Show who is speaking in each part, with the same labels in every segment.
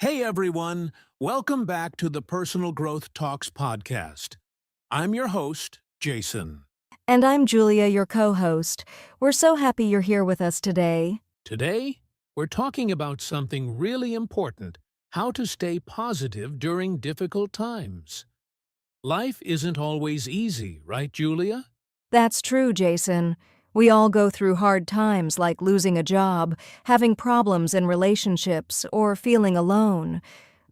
Speaker 1: Hey everyone, welcome back to the Personal Growth Talks podcast. I'm your host, Jason.
Speaker 2: And I'm Julia, your co-host. We're so happy you're here with us today.
Speaker 1: Today, we're talking about something really important, how to stay positive during difficult times. Life isn't always easy, right, Julia?
Speaker 2: That's true, Jason. We all go through hard times like losing a job, having problems in relationships, or feeling alone.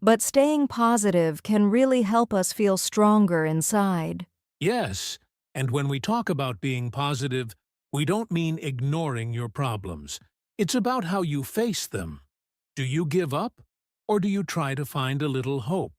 Speaker 2: But staying positive can really help us feel stronger inside.
Speaker 1: Yes, and when we talk about being positive, we don't mean ignoring your problems. It's about how you face them. Do you give up, or do you try to find a little hope?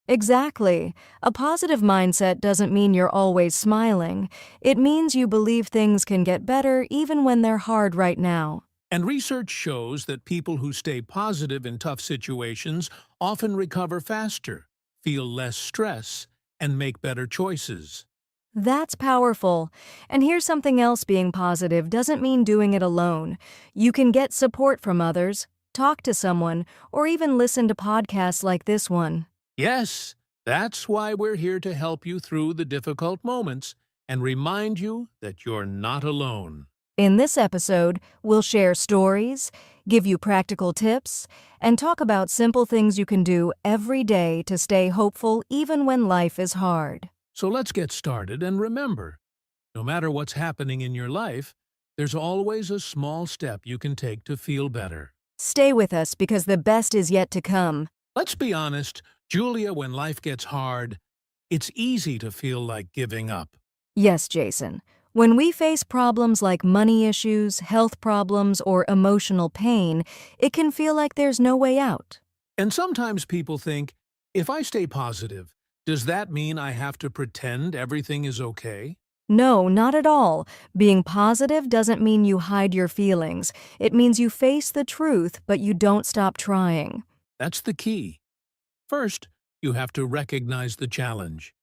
Speaker 2: Exactly. A positive mindset doesn't mean you're always smiling. It means you believe things can get better even when they're hard right now.
Speaker 1: And research shows that people who stay positive in tough situations often recover faster, feel less stress, and make better choices.
Speaker 2: That's powerful. And here's something else: being positive doesn't mean doing it alone. You can get support from others, talk to someone, or even listen to podcasts like this one.
Speaker 1: Yes, that's why we're here to help you through the difficult moments and remind you that you're not alone.
Speaker 2: In this episode, we'll share stories, give you practical tips, and talk about simple things you can do every day to stay hopeful even when life is hard.
Speaker 1: So let's get started and remember, no matter what's happening in your life, there's always a small step you can take to feel better.
Speaker 2: Stay with us because the best is yet to come.
Speaker 1: Let's be honest, Julia, when life gets hard, it's easy to feel like giving up.
Speaker 2: Yes, Jason. When we face problems like money issues, health problems, or emotional pain, it can feel like there's no way out.
Speaker 1: And sometimes people think, if I stay positive, does that mean I have to pretend everything is okay?
Speaker 2: No, not at all. Being positive doesn't mean you hide your feelings. It means you face the truth, but you don't stop trying.
Speaker 1: That's the key. First, you have to recognize the challenge.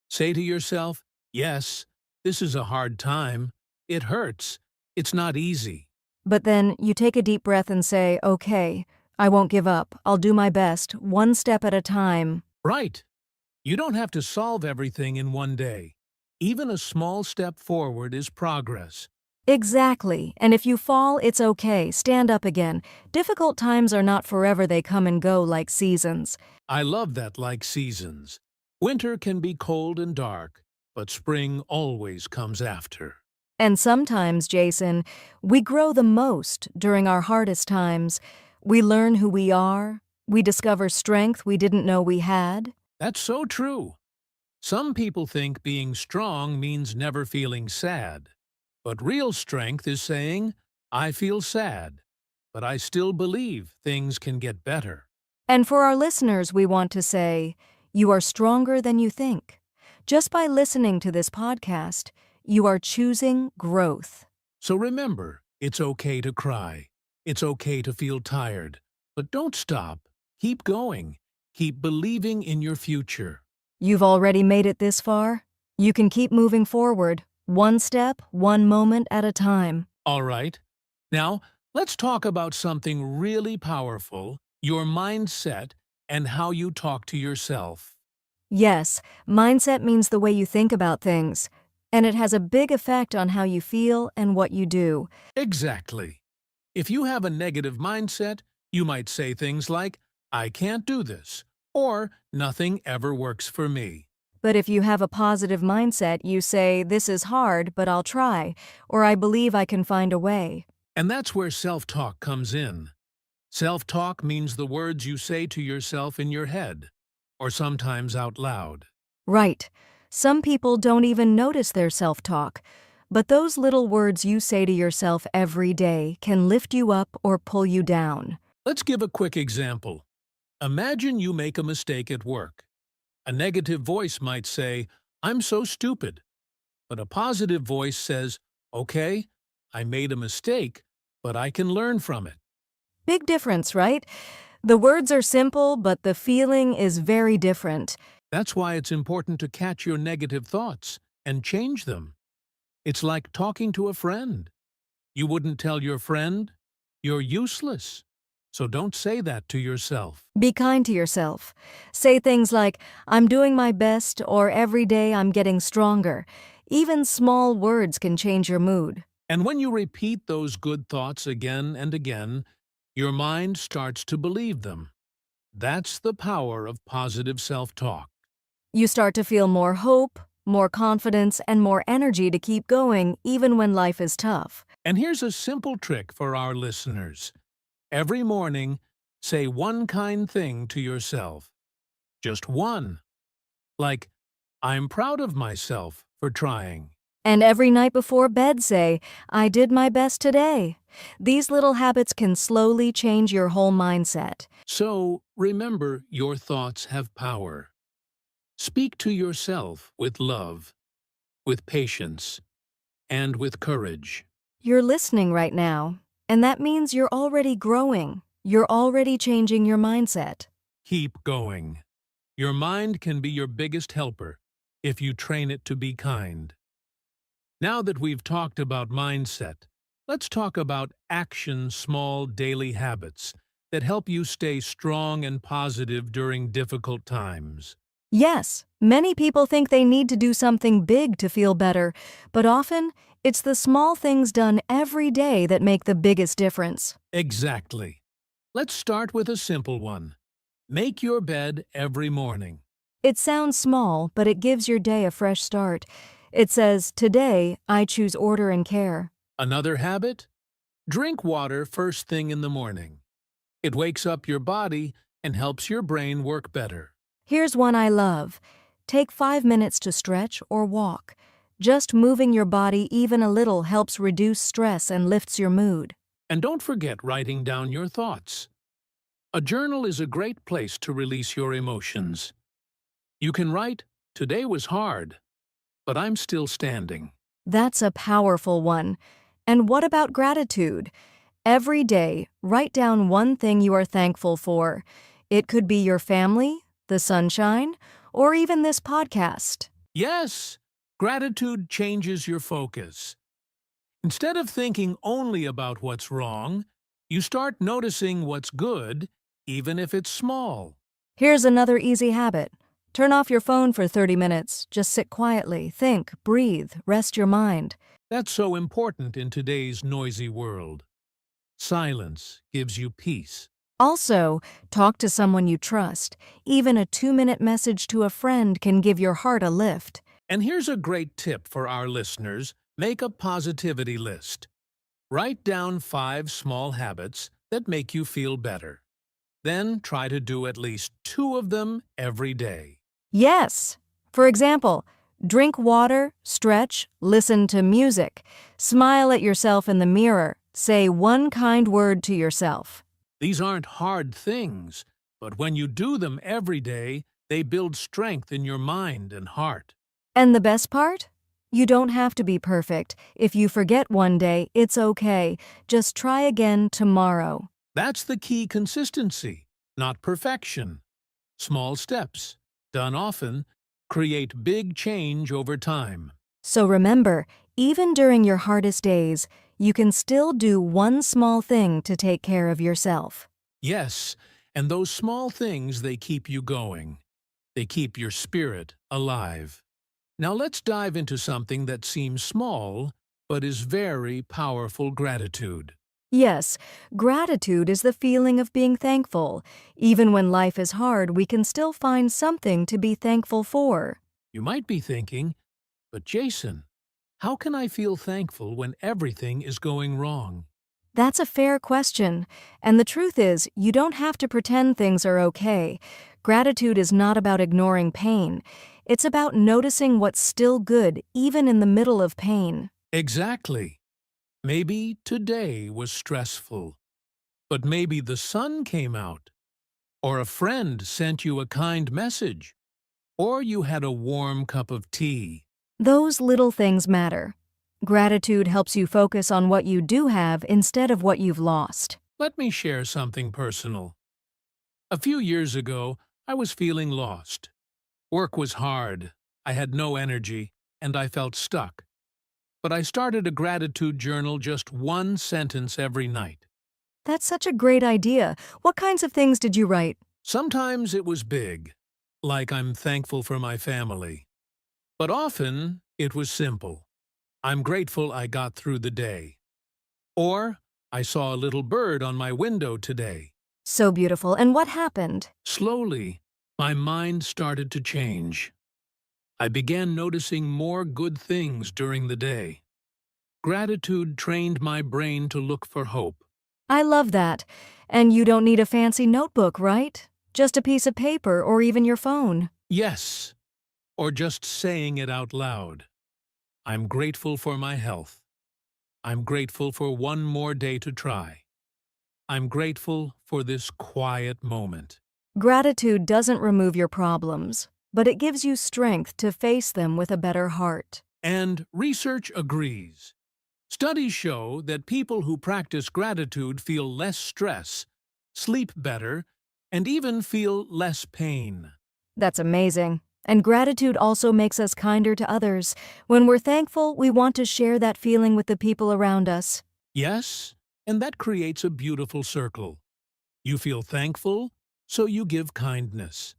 Speaker 1: Say to yourself, yes, this is a hard time. It hurts. It's not easy.
Speaker 2: But then you take a deep breath and say, okay, I won't give up. I'll do my best, one step at a time.
Speaker 1: Right. You don't have to solve everything in one day. Even a small step forward is progress.
Speaker 2: Exactly. And if you fall, it's okay. Stand up again. Difficult times are not forever. They come and go like seasons.
Speaker 1: I love that, like seasons. Winter can be cold and dark, but spring always comes after.
Speaker 2: And sometimes, Jason, we grow the most during our hardest times. We learn who we are. We discover strength we didn't know we had.
Speaker 1: That's so true. Some people think being strong means never feeling sad. But real strength is saying, I feel sad, but I still believe things can get better.
Speaker 2: And for our listeners, we want to say, you are stronger than you think. Just by listening to this podcast, you are choosing growth.
Speaker 1: So remember, it's okay to cry. It's okay to feel tired. But don't stop. Keep going. Keep believing in your future.
Speaker 2: You've already made it this far. You can keep moving forward, one step, one moment at a time.
Speaker 1: All right. Now, let's talk about something really powerful, your mindset and how you talk to yourself.
Speaker 2: Yes, mindset means the way you think about things, and it has a big effect on how you feel and what you do.
Speaker 1: Exactly. If you have a negative mindset, you might say things like, I can't do this, or nothing ever works for me.
Speaker 2: But if you have a positive mindset, you say, this is hard, but I'll try, or I believe I can find a way.
Speaker 1: And that's where self-talk comes in. Self-talk means the words you say to yourself in your head, or sometimes out loud.
Speaker 2: Right. Some people don't even notice their self-talk, but those little words you say to yourself every day can lift you up or pull you down.
Speaker 1: Let's give a quick example. Imagine you make a mistake at work. A negative voice might say, I'm so stupid. But a positive voice says, okay, I made a mistake, but I can learn from it.
Speaker 2: Big difference, right? The words are simple, but the feeling is very different.
Speaker 1: That's why it's important to catch your negative thoughts and change them. It's like talking to a friend. You wouldn't tell your friend, you're useless. So don't say that to yourself.
Speaker 2: Be kind to yourself. Say things like, I'm doing my best, or every day I'm getting stronger. Even small words can change your mood.
Speaker 1: And when you repeat those good thoughts again and again, your mind starts to believe them. That's the power of positive self-talk.
Speaker 2: You start to feel more hope, more confidence, and more energy to keep going even when life is tough.
Speaker 1: And here's a simple trick for our listeners. Every morning, say one kind thing to yourself. Just one. Like, I'm proud of myself for trying.
Speaker 2: And every night before bed say, I did my best today. These little habits can slowly change your whole mindset.
Speaker 1: So, remember, your thoughts have power. Speak to yourself with love, with patience, and with courage.
Speaker 2: You're listening right now, and that means you're already growing. You're already changing your mindset.
Speaker 1: Keep going. Your mind can be your biggest helper if you train it to be kind. Now that we've talked about mindset, let's talk about action small daily habits that help you stay strong and positive during difficult times.
Speaker 2: Yes, many people think they need to do something big to feel better, but often it's the small things done every day that make the biggest difference.
Speaker 1: Exactly. Let's start with a simple one. Make your bed every morning.
Speaker 2: It sounds small, but it gives your day a fresh start. It says, today, I choose order and care.
Speaker 1: Another habit? Drink water first thing in the morning. It wakes up your body and helps your brain work better.
Speaker 2: Here's one I love. Take 5 minutes to stretch or walk. Just moving your body even a little helps reduce stress and lifts your mood.
Speaker 1: And don't forget writing down your thoughts. A journal is a great place to release your emotions. You can write, today was hard, but I'm still standing.
Speaker 2: That's a powerful one. And what about gratitude? Every day, write down one thing you are thankful for. It could be your family, the sunshine, or even this podcast.
Speaker 1: Yes, gratitude changes your focus. Instead of thinking only about what's wrong, you start noticing what's good, even if it's small.
Speaker 2: Here's another easy habit. Turn off your phone for 30 minutes. Just sit quietly, think, breathe, rest your mind.
Speaker 1: That's so important in today's noisy world. Silence gives you peace.
Speaker 2: Also, talk to someone you trust. Even a 2-minute message to a friend can give your heart a lift.
Speaker 1: And here's a great tip for our listeners. Make a positivity list. Write down 5 small habits that make you feel better. Then try to do at least 2 of them every day.
Speaker 2: Yes. For example, drink water, stretch, listen to music, smile at yourself in the mirror, say one kind word to yourself.
Speaker 1: These aren't hard things, but when you do them every day, they build strength in your mind and heart.
Speaker 2: And the best part? You don't have to be perfect. If you forget one day, it's okay. Just try again tomorrow.
Speaker 1: That's the key: consistency, not perfection. Small steps, done often, create big change over time.
Speaker 2: So remember, even during your hardest days, you can still do one small thing to take care of yourself.
Speaker 1: Yes, and those small things, they keep you going. They keep your spirit alive. Now let's dive into something that seems small, but is very powerful: gratitude.
Speaker 2: Yes, gratitude is the feeling of being thankful. Even when life is hard, we can still find something to be thankful for.
Speaker 1: You might be thinking, but Jason, how can I feel thankful when everything is going wrong?
Speaker 2: That's a fair question. And the truth is, you don't have to pretend things are okay. Gratitude is not about ignoring pain. It's about noticing what's still good, even in the middle of pain.
Speaker 1: Exactly. Maybe today was stressful, but maybe the sun came out, or a friend sent you a kind message, or you had a warm cup of tea.
Speaker 2: Those little things matter. Gratitude helps you focus on what you do have instead of what you've lost.
Speaker 1: Let me share something personal. A few years ago, I was feeling lost. Work was hard, I had no energy, and I felt stuck. But I started a gratitude journal, just one sentence every night.
Speaker 2: That's such a great idea. What kinds of things did you write?
Speaker 1: Sometimes it was big, like I'm thankful for my family. But often it was simple. I'm grateful I got through the day. Or, I saw a little bird on my window today.
Speaker 2: So beautiful. And what happened?
Speaker 1: Slowly, my mind started to change. I began noticing more good things during the day. Gratitude trained my brain to look for hope.
Speaker 2: I love that. And you don't need a fancy notebook, right? Just a piece of paper or even your phone.
Speaker 1: Yes, or just saying it out loud. I'm grateful for my health. I'm grateful for one more day to try. I'm grateful for this quiet moment.
Speaker 2: Gratitude doesn't remove your problems, but it gives you strength to face them with a better heart.
Speaker 1: And research agrees. Studies show that people who practice gratitude feel less stress, sleep better, and even feel less pain.
Speaker 2: That's amazing. And gratitude also makes us kinder to others. When we're thankful, we want to share that feeling with the people around us.
Speaker 1: Yes, and that creates a beautiful circle. You feel thankful, so you give kindness.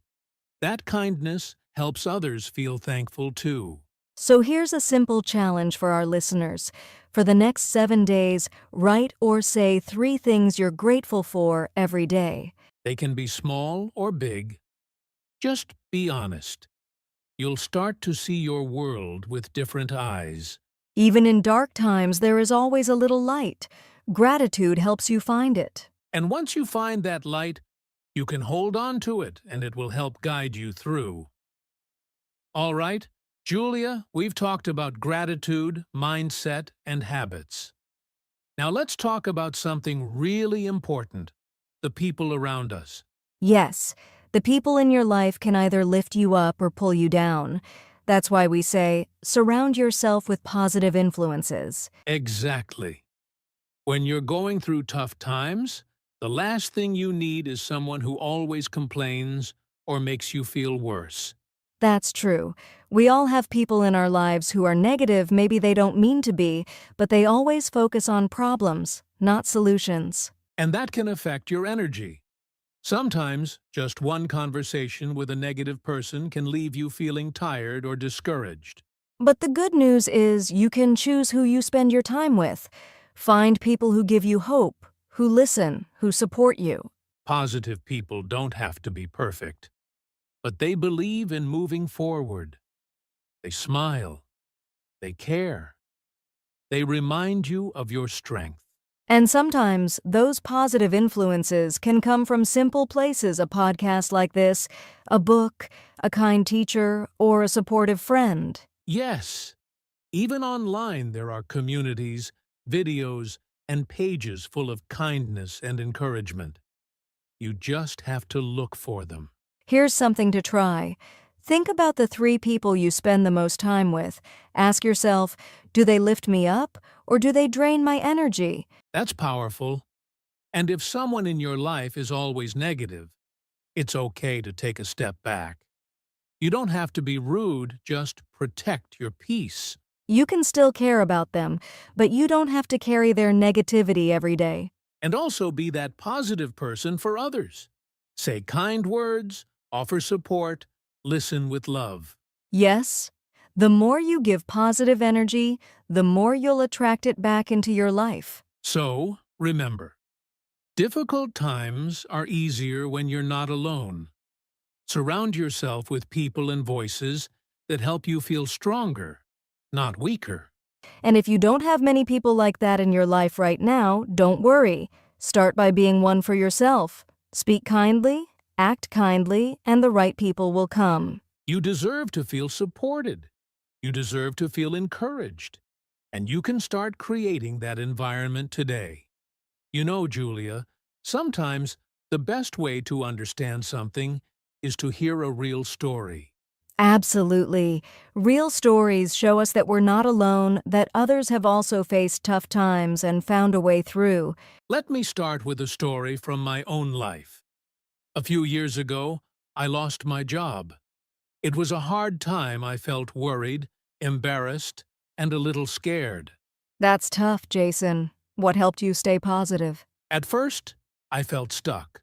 Speaker 1: That kindness helps others feel thankful too.
Speaker 2: So here's a simple challenge for our listeners. For the next 7 days, write or say 3 things you're grateful for every day.
Speaker 1: They can be small or big. Just be honest. You'll start to see your world with different eyes.
Speaker 2: Even in dark times, there is always a little light. Gratitude helps you find it.
Speaker 1: And once you find that light, you can hold on to it and it will help guide you through. All right, Julia, we've talked about gratitude, mindset, and habits. Now let's talk about something really important, the people around us.
Speaker 2: Yes, the people in your life can either lift you up or pull you down. That's why we say, surround yourself with positive influences.
Speaker 1: Exactly. When you're going through tough times, the last thing you need is someone who always complains or makes you feel worse.
Speaker 2: That's true. We all have people in our lives who are negative, maybe they don't mean to be, but they always focus on problems, not solutions.
Speaker 1: And that can affect your energy. Sometimes, just one conversation with a negative person can leave you feeling tired or discouraged.
Speaker 2: But the good news is you can choose who you spend your time with. Find people who give you hope, who listen, who support you.
Speaker 1: Positive people don't have to be perfect, but they believe in moving forward. They smile. They care. They remind you of your strength.
Speaker 2: And sometimes those positive influences can come from simple places, a podcast like this, a book, a kind teacher, or a supportive friend.
Speaker 1: Yes, even online there are communities, videos, and pages full of kindness and encouragement. You just have to look for them.
Speaker 2: Here's something to try. Think about the 3 people you spend the most time with. Ask yourself, do they lift me up or do they drain my energy?
Speaker 1: That's powerful. And if someone in your life is always negative, it's okay to take a step back. You don't have to be rude, just protect your peace.
Speaker 2: You can still care about them, but you don't have to carry their negativity every day.
Speaker 1: And also be that positive person for others. Say kind words, offer support, listen with love.
Speaker 2: Yes, the more you give positive energy, the more you'll attract it back into your life.
Speaker 1: So, remember, difficult times are easier when you're not alone. Surround yourself with people and voices that help you feel stronger, not weaker.
Speaker 2: And if you don't have many people like that in your life right now, don't worry. Start by being one for yourself. Speak kindly, act kindly, and the right people will come.
Speaker 1: You deserve to feel supported. You deserve to feel encouraged. And you can start creating that environment today. You know, Julia, sometimes the best way to understand something is to hear a real story.
Speaker 2: Absolutely. Real stories show us that we're not alone, that others have also faced tough times and found a way through.
Speaker 1: Let me start with a story from my own life. A few years ago, I lost my job. It was a hard time. I felt worried, embarrassed, and a little scared.
Speaker 2: That's tough, Jason. What helped you stay positive?
Speaker 1: At first, I felt stuck.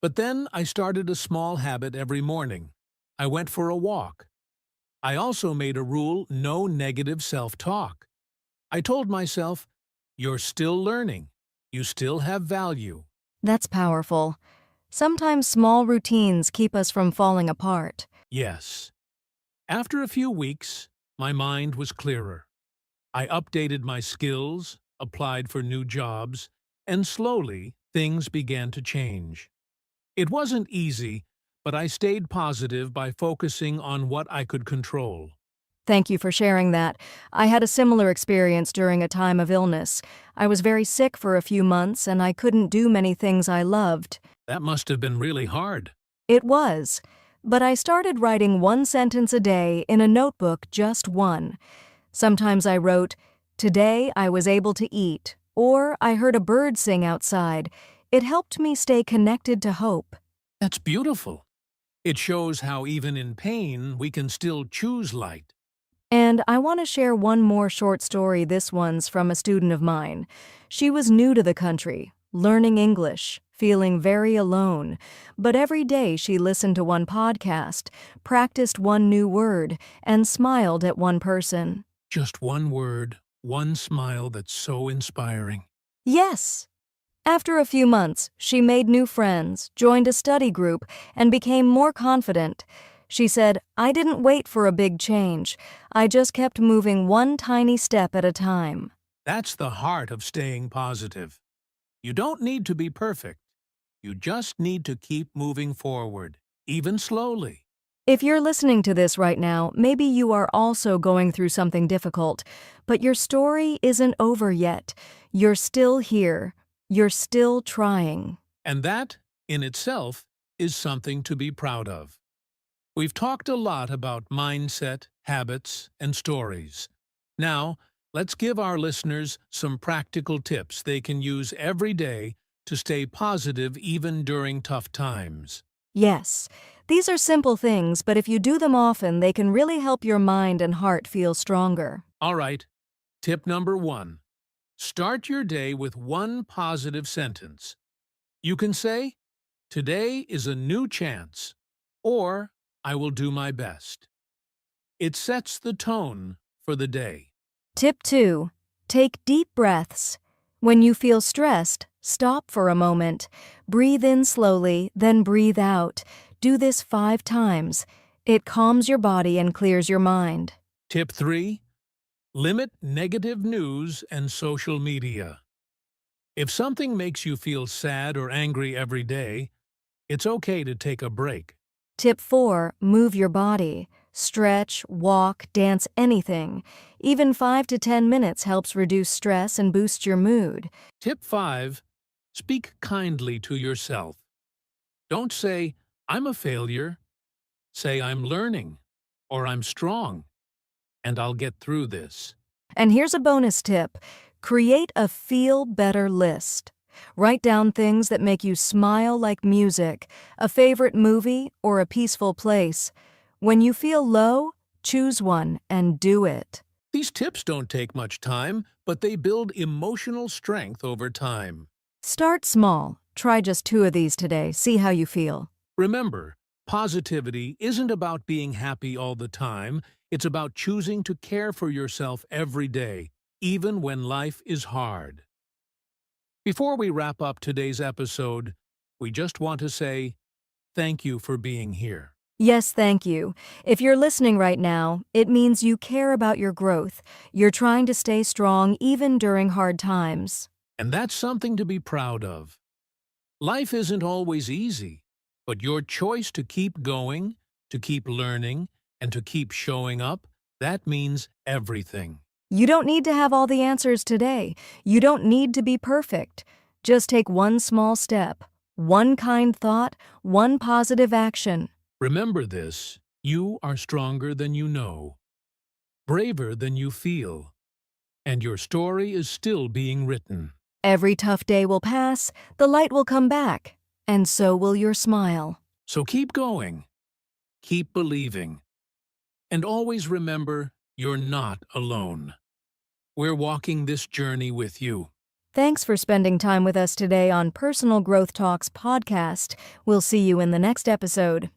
Speaker 1: But then I started a small habit every morning. I went for a walk. I also made a rule: no negative self-talk. I told myself, you're still learning. You still have value.
Speaker 2: That's powerful. Sometimes small routines keep us from falling apart.
Speaker 1: Yes. After a few weeks, my mind was clearer. I updated my skills, applied for new jobs, and slowly things began to change. It wasn't easy, but I stayed positive by focusing on what I could control.
Speaker 2: Thank you for sharing that. I had a similar experience during a time of illness. I was very sick for a few months and I couldn't do many things I loved.
Speaker 1: That must have been really hard.
Speaker 2: It was. But I started writing one sentence a day in a notebook, just one. Sometimes I wrote, "Today I was able to eat," or "I heard a bird sing outside." It helped me stay connected to hope.
Speaker 1: That's beautiful. It shows how even in pain we can still choose light.
Speaker 2: And I want to share one more short story. This one's from a student of mine. She was new to the country, learning English, feeling very alone. But every day she listened to one podcast, practiced one new word, and smiled at one person.
Speaker 1: Just one word, one smile that's so inspiring.
Speaker 2: Yes! After a few months, she made new friends, joined a study group, and became more confident. She said, "I didn't wait for a big change. I just kept moving one tiny step at a time."
Speaker 1: That's the heart of staying positive. You don't need to be perfect. You just need to keep moving forward, even slowly.
Speaker 2: If you're listening to this right now, maybe you are also going through something difficult, but your story isn't over yet. You're still here. You're still trying.
Speaker 1: And that, in itself, is something to be proud of. We've talked a lot about mindset, habits, and stories. Now, let's give our listeners some practical tips they can use every day to stay positive even during tough times.
Speaker 2: Yes, these are simple things, but if you do them often, they can really help your mind and heart feel stronger.
Speaker 1: All right, tip number 1. Start your day with one positive sentence. You can say, "Today is a new chance," or "I will do my best." It sets the tone for the day.
Speaker 2: Tip 2. Take deep breaths. When you feel stressed, stop for a moment. Breathe in slowly, then breathe out. Do this 5 times. It calms your body and clears your mind.
Speaker 1: Tip 3. Limit negative news and social media. If something makes you feel sad or angry every day, it's okay to take a break.
Speaker 2: Tip 4. Move your body. Stretch, walk, dance, anything. Even 5 to 10 minutes helps reduce stress and boost your mood.
Speaker 1: Tip 5. Speak kindly to yourself. Don't say, "I'm a failure." Say, "I'm learning," or "I'm strong, and I'll get through this."
Speaker 2: And here's a bonus tip. Create a feel better list. Write down things that make you smile, like music, a favorite movie, or a peaceful place. When you feel low, choose one and do it.
Speaker 1: These tips don't take much time, but they build emotional strength over time.
Speaker 2: Start small. Try just 2 of these today. See how you feel.
Speaker 1: Remember, positivity isn't about being happy all the time. It's about choosing to care for yourself every day, even when life is hard. Before we wrap up today's episode, we just want to say thank you for being here.
Speaker 2: Yes, thank you. If you're listening right now, it means you care about your growth. You're trying to stay strong even during hard times.
Speaker 1: And that's something to be proud of. Life isn't always easy, but your choice to keep going, to keep learning, and to keep showing up, that means everything.
Speaker 2: You don't need to have all the answers today. You don't need to be perfect. Just take one small step, one kind thought, one positive action.
Speaker 1: Remember this: you are stronger than you know, braver than you feel, and your story is still being written.
Speaker 2: Every tough day will pass, the light will come back, and so will your smile.
Speaker 1: So keep going, keep believing, and always remember you're not alone. We're walking this journey with you.
Speaker 2: Thanks for spending time with us today on Personal Growth Talks podcast. We'll see you in the next episode.